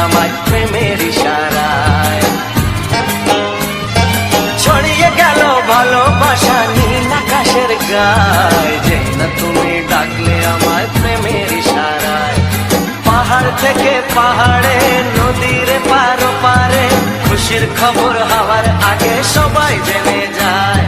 আমায় প্রেমের ইশারায়। ছড়িয়ে গেল ভালোবাসা নীল আকাশের গায়, যে না তুমি ডাকলে আমায় প্রেমের ইশারায়। পাহাড় থেকে পাহাড়ে নদীর পার পারে খুশির খবর হওয়ার আগে সবাই জেনে যায়।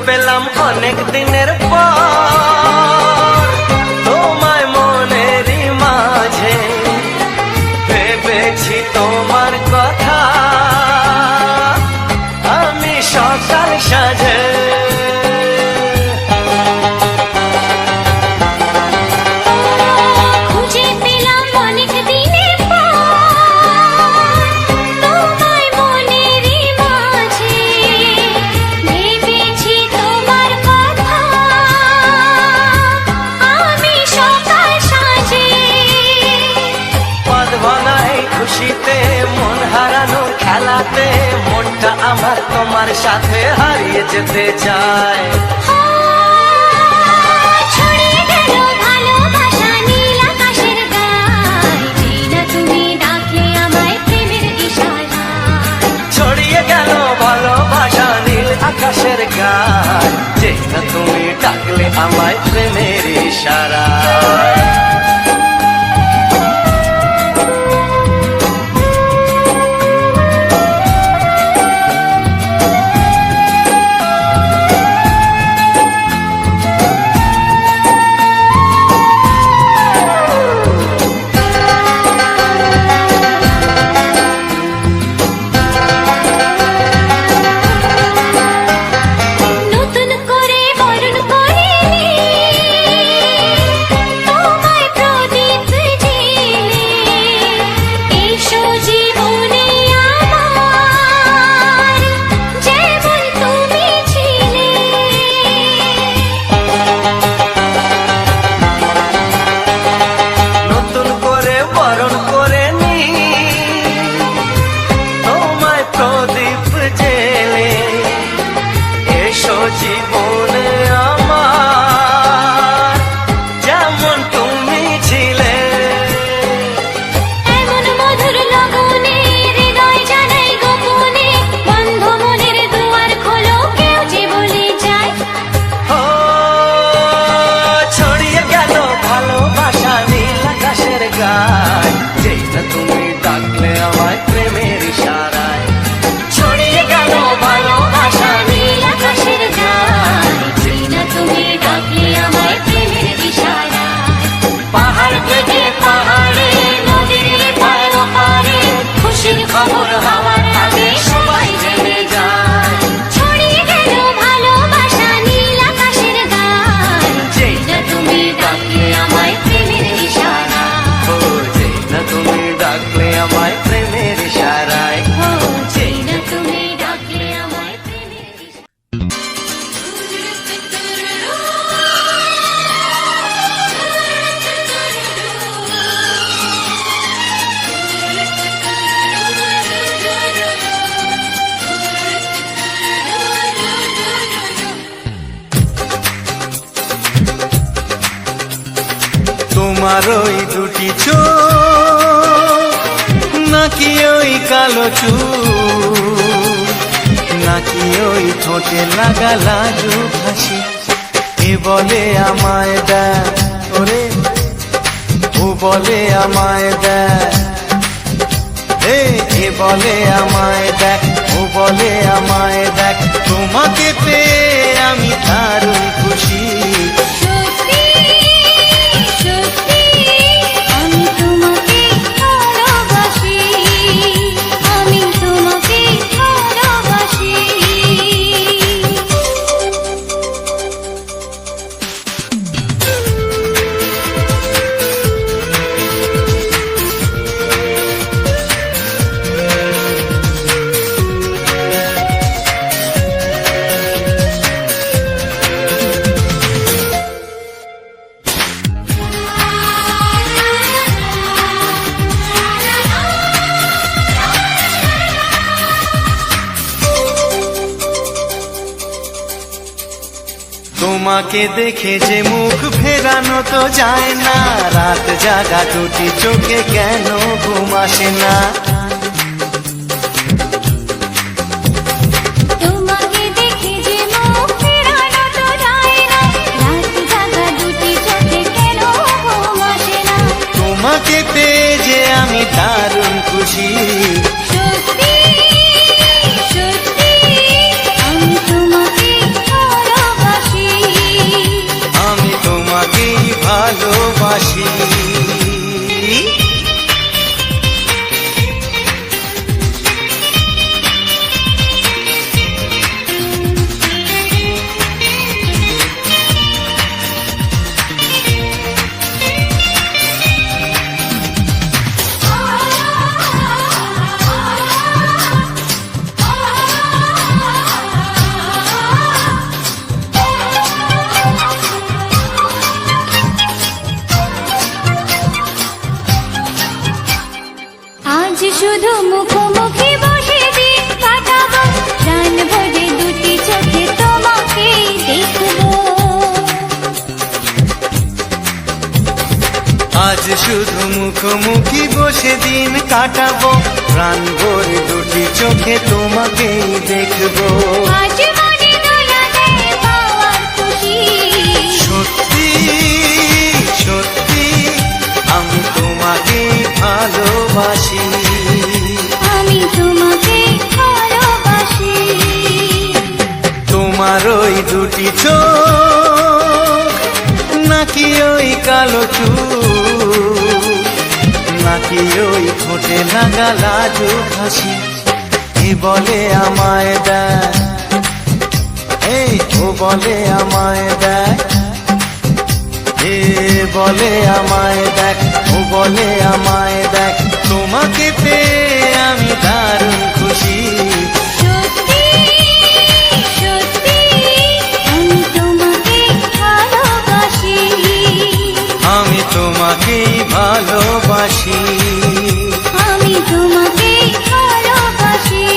পেলাম অনেক দিনের পর তোমায় মনেরই মাঝে, ভেবেছি তোমার কথা আমি সকাল সাজে। খুশিতে মন হারানো খেলাতে মনটা আমার তোমার সাথে হারিয়ে যেতে চায়। ছড়িয়ে গেল ভালোবাসা নীল আকাশের গায়, যে না তুমি ডাকলে আমায় প্রেমের ইশারায়। ছড়িয়ে গেল ভালোবাসা নীল আকাশের গায়, যে না তুমি ডাকলে আমায় প্রেমের ইশারায়। জীবনে আমার যেমন তুমি ছিলে, এমন মধুর লগনে হৃদয় জানাই গোপনে, বন্ধ মনের দুয়ার খোলো কেউ যে বলে যায়। ও ছড়িয়ে গেল ভালোবাসা নীল আকাশের গায়, যে না তুমি ডাকলে আমায় প্রেমের ইশারায়। ছড়িয়ে গেল ভালোবাসা নীল আকাশের গায়, যে না তুমি ডাকলে আমায় প্রেমের ইশারায়। পাহাড় থেকে পাহাড়ে নদীর পার পারে খুশির খবর হওয়ার আগে সবাই জেনে যায়। ছড়িয়ে গেল ভালোবাসা নীল আকাশের গায়, যে না তুমি ডাকলে আমায় প্রেমের ইশারায়। ও যে না তুমি ডাকলে আমায় প্রেমের ইশারায়। ও যে না তুমি ডাকলে আমায় প্রেমের ইশারায়। তোমার ওই দুটি চোখ নাকি ওই কালো চুল, নাকি ওই ঠোঁটে লাগা লাজুক হাসি, এ বলে আমায় দেয় ওরে, ও বলে আমায় দেয়, এ বলে আমায় দেখ, ও বলে আমায় দেখ, তোমার তোমাকে পেয়ে আমি দারুণ খুশি। সত্যি সত্যি আমি তোমাকে ভালোবাসি, আমি তোমাকে ভালোবাসি। তোমাকে দেখে যে মুখ ফেরানো তো যায় না, রাত জাগা দুটি চোখে কেন ঘুম আসে না। তোমাকে দেখে যে মুখ ফেরানো তো যায় না, রাত জাগা দুটি চোখে কেন ঘুম আসে না। তোমাকে পেয়ে যে আমি দারুণ খুশি। সত্যি সত্যি আমি তোমাকে ভালোবাসি, আমি তোমাকেই ভালোবাসি। আজ শুধু মুখোমুখি বসে দিন কাটাবো, প্রাণ ভরে দুটি চোখে তোমাকে দেখবো। আজ শুধু মুখোমুখি বসে দিন কাটাবো, প্রাণ ভরে দুটি চোখে তোমাকেই দেখবো। আজ মনে দোলা দেয় পাওয়ার খুশি। সত্যি সত্যি আমি তোমাকেই ভালোবাসি। আমি তোমাকে ভালোবাসি। তোমার ওই দুটি চোখ, নাকি ওই কালো চুল, নাকি ওই ঠোঁটে লাগা লাজুক হাসি, এ বলে আমায় দেয়, এই ও বলে আমায় দেয়, এ বলে আমায় দেখ, ও বলে আমায় দেখ, তোমাকে পেয়ে আমি দারুণ খুশি। সত্যি সত্যি আমি তোমাকে ভালোবাসি, আমি তোমাকেই ভালোবাসি। আমি তোমাকে ভালোবাসি,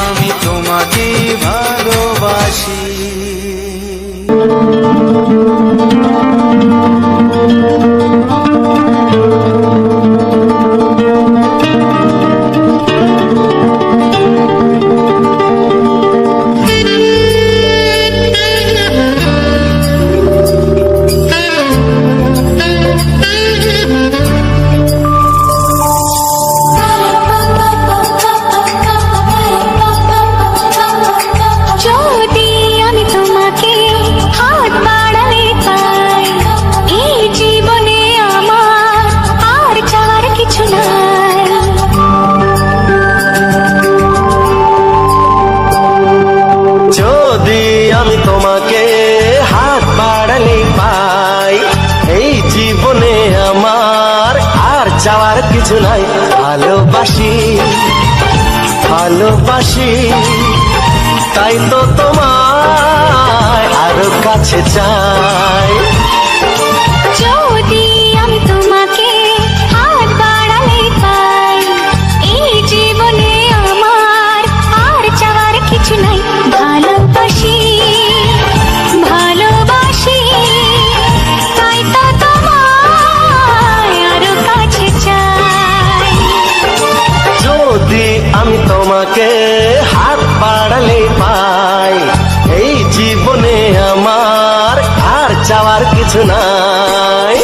আমি তোমাকেই ভালোবাসি। যদি আমি তোমাকে হাত বাড়ালে পাই, এই জীবনে আমার আর চাওয়ার কিছু নাই। যদি আমি তোমাকে হাত বাড়ালে পাই, এই জীবনে আমার আর চাওয়ার কিছু নাই। ভালোবাসি ভালোবাসি, তাই তো তোমায় আরো কাছে চাই। যদি আমি তোমাকে হাত বাড়ালে পাই, এই জীবনে আমার আর চাওয়ার কিছু নাই। ভালোবাসি ভালোবাসি, তাই তো তোমায় আরো কাছে চাই। যদি আমি তোমাকে হাত বাড়ালে পাই, এই জীবনে আমার আর চাওয়ার কিছু নাই।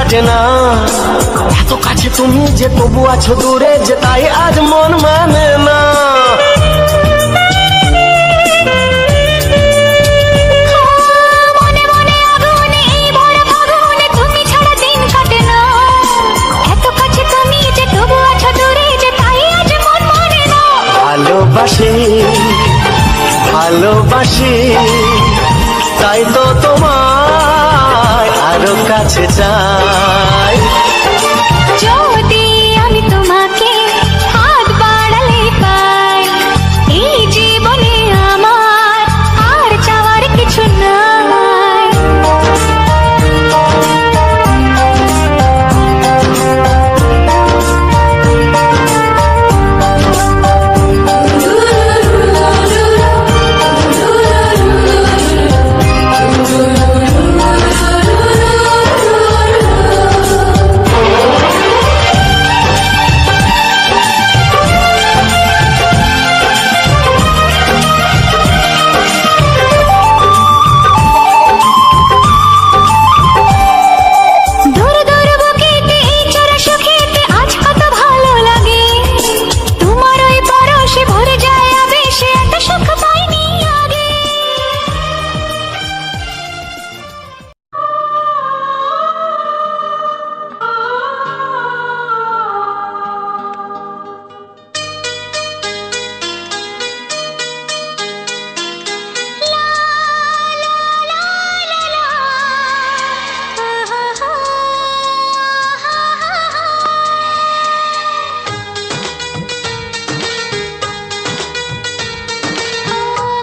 কাটে না। এত কাছে তুমি যে তবু আছো দূরে, যে তাই আজ মন মানে না। মনে মনে আগুন এই ভরা ফাগুনে, তুমি ছাড়া দিন কাটে না। এত কাছে তুমি যে তবু আছো দূরে, যে তাই আজ মন মানে না। ভালোবাসি ভালোবাসি, তাই তো তোমায় আরো কাছে চাই। যদি আমি তোমাকে হাত বাড়ালে পাই, এই জীবনে আমার আর চাওয়ার কিছু নাই। দূর দূর বুকেতে এই চোরা সুখেতে আজ কত ভালো লাগে। তোমার ওই পরশে ভরে যায় আবেশে, এত সুখ পাইনি আগে।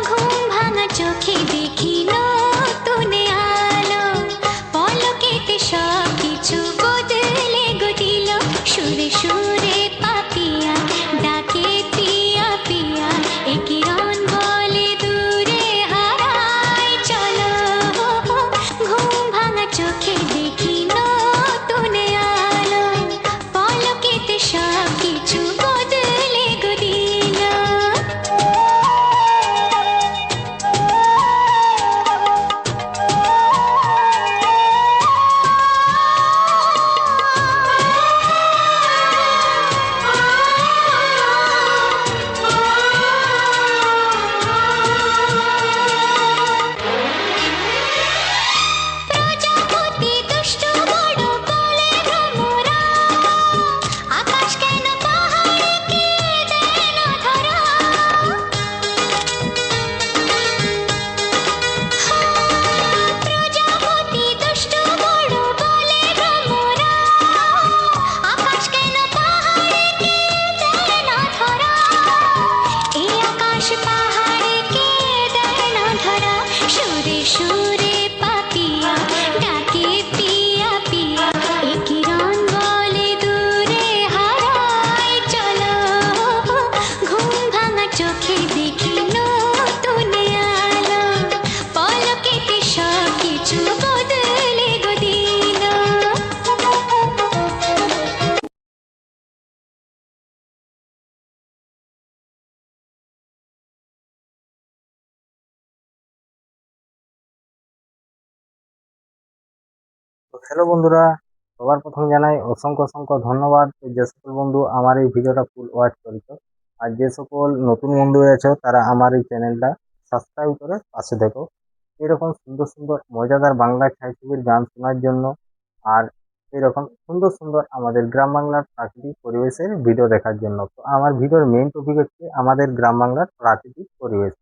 ঘুম ভাঙা চোখে দেখি নতুন আলো, পলকেতে সব কিছু বদলে গো দিল। সুরে সুরে পাপিয়া ডাকে পিয়া পিয়া, এ কিরণ বলে দূরে হারাই চলো। ঘুম ভাঙা চোখে দেখি নতুন আলো, পলকেতে সব কিছু বদলে গো দিল। প্রজাপতি দুষ্টু বড় বলে ভ্রমরা, আকাশ কেন পাহাড়কে দেয় না ধরা। প্রজাপতি দুষ্টু বড় বলে ভ্রমরা, আকাশ কেন পাহাড়কে দেয় না ধরা। এই আকাশ পাহাড়কে দেয় না ধরা। সুরে সুরে পাপিয়া ডাকে পিয়া পিয়া, এ কিরণ বলে দূরে হারাই চলো। ঘুম ভাঙা চোখে দেখি নতুন আলো, পলকেতে সব কিছু বদলে গো দিল। তো হ্যালো বন্ধুরা, সবার প্রথম জানাই অসংখ্য অসংখ্য ধন্যবাদ যে সকল বন্ধু আমার এই ভিডিওটা ফুল ওয়াচ করেছো। আর যে সকল নতুন বন্ধু রয়েছে তারা আমার এই চ্যানেলটা সাবস্ক্রাইব করে পাশে দেখো, এরকম সুন্দর সুন্দর মজাদার বাংলা ছায়াছবির গান শোনার জন্য। আর এরকম সুন্দর সুন্দর আমাদের গ্রাম বাংলার প্রাকৃতিক পরিবেশের ভিডিও দেখার জন্য। তো আমার ভিডিওর মেইন টপিক হচ্ছে আমাদের গ্রাম বাংলার প্রাকৃতিক পরিবেশ।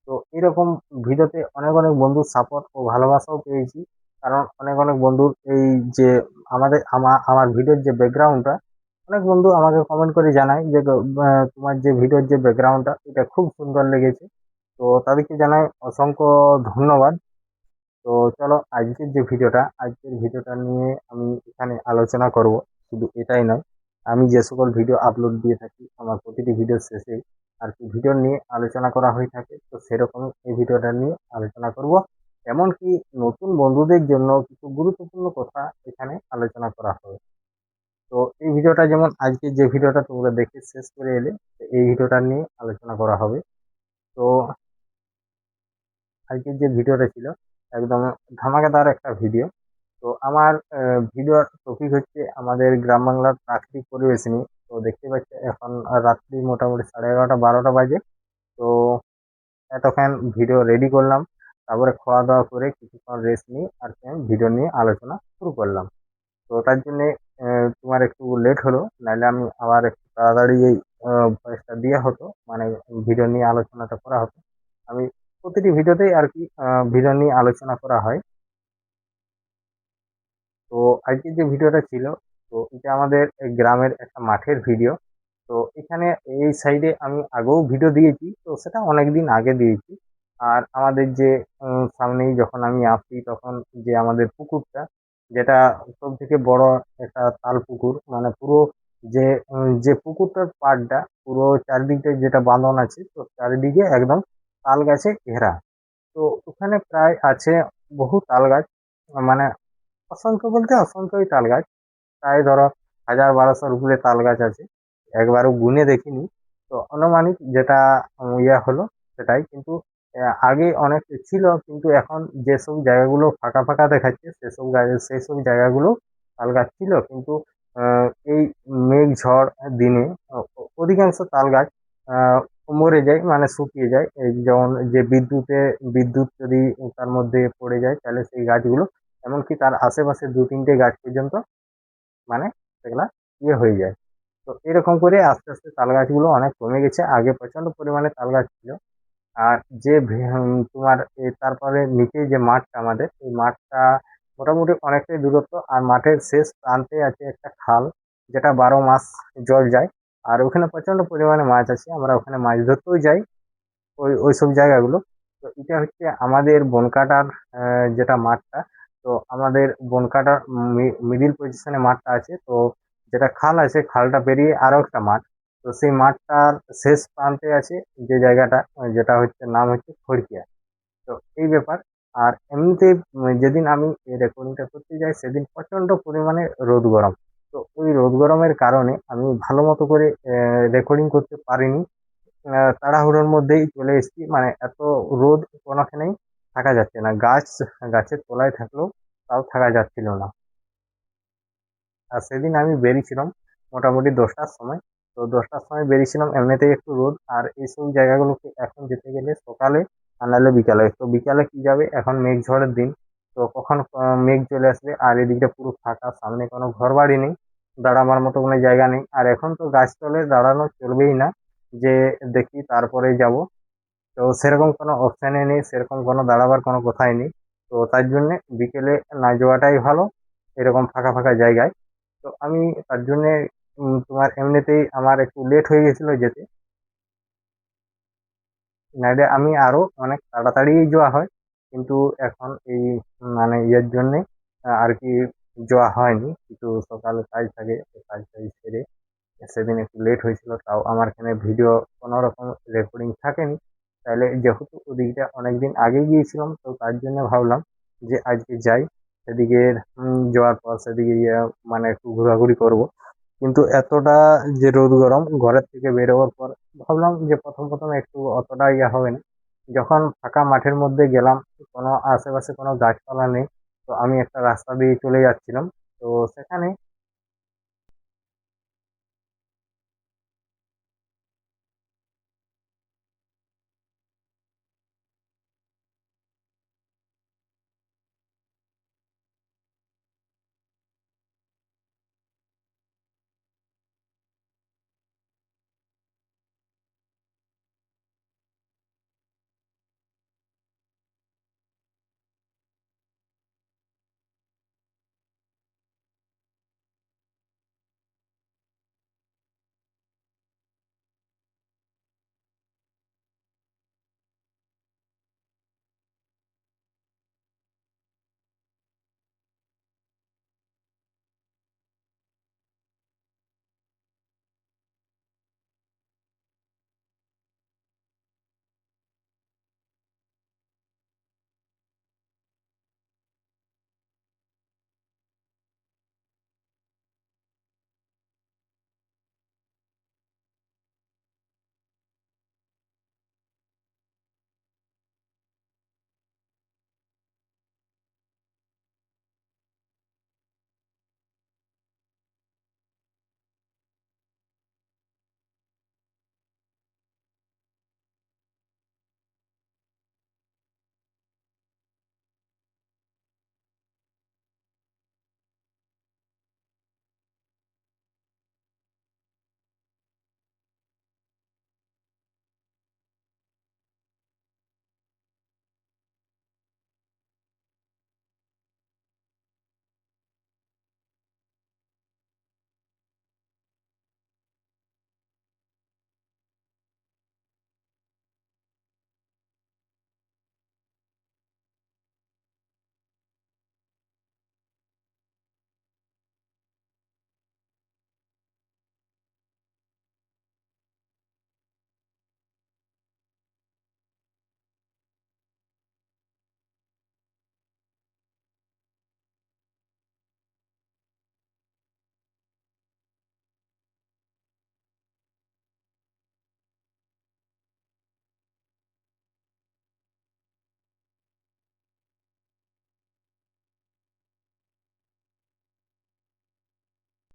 তো এরকম ভিডিওতে অনেক অনেক বন্ধুর সাপোর্ট ও ভালোবাসাও পেয়েছি। কারণ অনেক অনেক বন্ধুর এই যে আমার ভিডিওর যে ব্যাকগ্রাউন্ডটা, অনেক বন্ধু আমাকে কমেন্ট করে জানায় যে তোমার যে ভিডিওর যে ব্যাকগ্রাউন্ডটা এটা খুব সুন্দর লেগেছে। তো তাদেরকে জানাই অসংখ্য ধন্যবাদ। তো চলো আজকের ভিডিওটা নিয়ে আমি এখানে আলোচনা করব। শুধু এটাই নয়, আমি যে সকল ভিডিও আপলোড দিয়ে থাকি আমার প্রতিটি ভিডিও শেষে আর কি ভিডিও নিয়ে আলোচনা করা হয়ে থাকে, তো সেরকম এই ভিডিওটা নিয়ে আলোচনা করব। এমনকি নতুন বন্ধুদের জন্য কিছু গুরুত্বপূর্ণ কথা এখানে আলোচনা করা হবে। তো এই ভিডিওটা যেমন আজকে যে ভিডিওটা তোমরা দেখে শেষ করে এলে, তো এই ভিডিওটা নিয়ে আলোচনা করা হবে। তো আজকের যে ভিডিওটা ছিল একদম ধামাকাদার একটা ভিডিও। তো আমার ভিডিওর টপিক হচ্ছে আমাদের গ্রাম বাংলার প্রাকৃতিক পরিবেশ নিয়ে। তো দেখতে পাচ্ছি এখন রাত্রি মোটামুটি 11:30-12টা বাজে। তো এতক্ষণ ভিডিও রেডি করলাম, তারপরে খাওয়া দাওয়া করে কিছুক্ষণ রেস্ট নিয়ে আর কি আমি ভিডিও নিয়ে আলোচনা শুরু করলাম। তো তার জন্যে তোমার একটু লেট হলো, নাহলে আমি আবার একটু তাড়াতাড়ি এই ভয়েসটা দেওয়া হতো, মানে ভিডিও নিয়ে আলোচনাটা করা হতো। আমি প্রতিটি ভিডিওতেই আর কি ভিডিও নিয়ে আলোচনা করা হয়। তো আজকে যে ভিডিওটা ছিল, তো এটা আমাদের এই গ্রামের একটা মাঠের ভিডিও। তো এখানে এই সাইডে আমি আগেও ভিডিও দিয়েছি, তো সেটা অনেকদিন আগে দিয়েছি। আর আমাদের যে সামনেই যখন আমি আসি তখন যে আমাদের পুকুরটা, যেটা সব থেকে বড় একটা তাল পুকুর, মানে পুরো যে পুকুরটার পাড়টা পুরো চারিদিকটা যেটা বাঁধন আছে, তো চারিদিকে একদম তাল গাছে ঘেরা। তো ওখানে প্রায় আছে বহু তাল গাছ, মানে অসংখ্য বলতে অসংখ্যই তাল গাছ। প্রায় ধরো 1000-1200-র উপরে তাল গাছ আছে, একবারও গুনে দেখিনি। তো আনুমানিক যেটা ইয়া হলো সেটাই, কিন্তু আগে অনেক ছিল, কিন্তু এখন যেসব জায়গাগুলো ফাঁকা ফাঁকা দেখাচ্ছে সেসব জায়গাগুলো তাল গাছ ছিল, কিন্তু এই মেঘ ঝড় দিনে অধিকাংশ তাল গাছ আহ, মরে যায়, মানে শুকিয়ে যায়। এই যেমন যে বিদ্যুৎ যদি তার মধ্যে পড়ে যায়, তাহলে সেই গাছগুলো, এমনকি তার আশেপাশে 2-3টে গাছ পর্যন্ত, মানে সেগুলা হয়ে যায়। তো এরকম করে আস্তে আস্তে তাল গাছগুলো অনেক কমে গেছে, আগে প্রচন্ড পরিমাণে তাল গাছ ছিল। আর তোমার তারপরে নিচে যে মাঠটা, আমাদের এই মাঠটা মোটামুটি অনেকটাই দূরত্ব, আর মাঠের শেষ প্রান্তে আছে একটা খাল, যেটা 12 মাস জল যায়। আর ওখানে প্রচন্ড পরিমাণে মাছ আছে, আমরা ওখানে মাছ ধরতেও যাই ওইসব জায়গাগুলো। তো এটা হচ্ছে আমাদের বনকাটার যেটা মাঠটা। তো আমাদের বনকাটার মিডিল পজিশনে মাঠটা আছে। তো যেটা খাল আছে, খালটা পেরিয়ে আরো একটা মাঠ। তো সেই মাঠটার শেষ প্রান্তে আছে যে জায়গাটা, যেটা হচ্ছে নাম হচ্ছে খড়কিয়া। তো এই ব্যাপার। আর এমনিতে যেদিন আমি এই রেকর্ডিংটা করতে যাই, সেদিন প্রচন্ড পরিমাণে রোদ গরম। তো ওই রোদ গরমের কারণে আমি ভালো মতো করে রেকর্ডিং করতে পারিনি। তাড়াহুড়োর মধ্যেই চলে এসেছি, মানে এত রোদ, কোনোখানেই থাকা যাচ্ছে না। গাছের তলায় থাকলেও তাও থাকা যাচ্ছিল না। আর সেদিন আমি বেরিয়েছিলাম মোটামুটি 10টার সময়। তো 10টার সময় বেরিয়েছিলাম, এমনিতেই একটু রোদ, আর এইসব জায়গাগুলোকে এখন যেতে গেলে সকালে আর নাহলে বিকালে। তো বিকালে কি যাবে, এখন মেঘ ঝড়ের দিন। তো কখন মেঘ চলে আসবে, আর এদিকটা পুরো ফাঁকা, সামনে কোনো ঘর বাড়ি নেই, দাঁড়াবার মতো কোনো জায়গা নেই। আর এখন তো গাছ তলে দাঁড়ানো চলবেই না, যে দেখি তারপরে যাব। তো সেরকম কোনো অপশানে নেই, সেরকম কোনো দাঁড়াবার কোনো কথাই নেই। তো তার জন্যে বিকেলে না যাওয়াটাই ভালো, এরকম ফাঁকা ফাঁকা জায়গায়। তো আমি তার জন্যে তোমার এমনিতেই আমার একটু লেট হয়ে গেছিল যেতে, নাইলে আমি আরো অনেক তাড়াতাড়ি যাওয়া হয়। কিন্তু এখন এই মানে ইয়ের জন্যে আর কি যাওয়া হয়নি, কিছু সকালে কাজ থাকে, তো কাজ টাজ সেরে সেদিন একটু লেট হয়েছিল। তাও আমার এখানে ভিডিও কোনো রকম রেকর্ডিং থাকেনি। তাহলে যেহেতু ওদিকটা অনেকদিন আগে গিয়েছিলাম, তো তার জন্য ভাবলাম যে আজকে যাই সেদিকে। যাওয়ার পর সেদিকে মানে একটু ঘোরাঘুরি করব। কিন্তু এতটা যে রোদ গরম, ঘরের থেকে বেরোবার পর ভাবলাম যে প্রথম প্রথম একটু অতটা হবে না। যখন ফাঁকা মাঠের মধ্যে গেলাম, কোনো আশেপাশে কোনো গাছপালা নেই, তো আমি একটা রাস্তা দিয়ে চলে যাচ্ছিলাম। তো সেখানে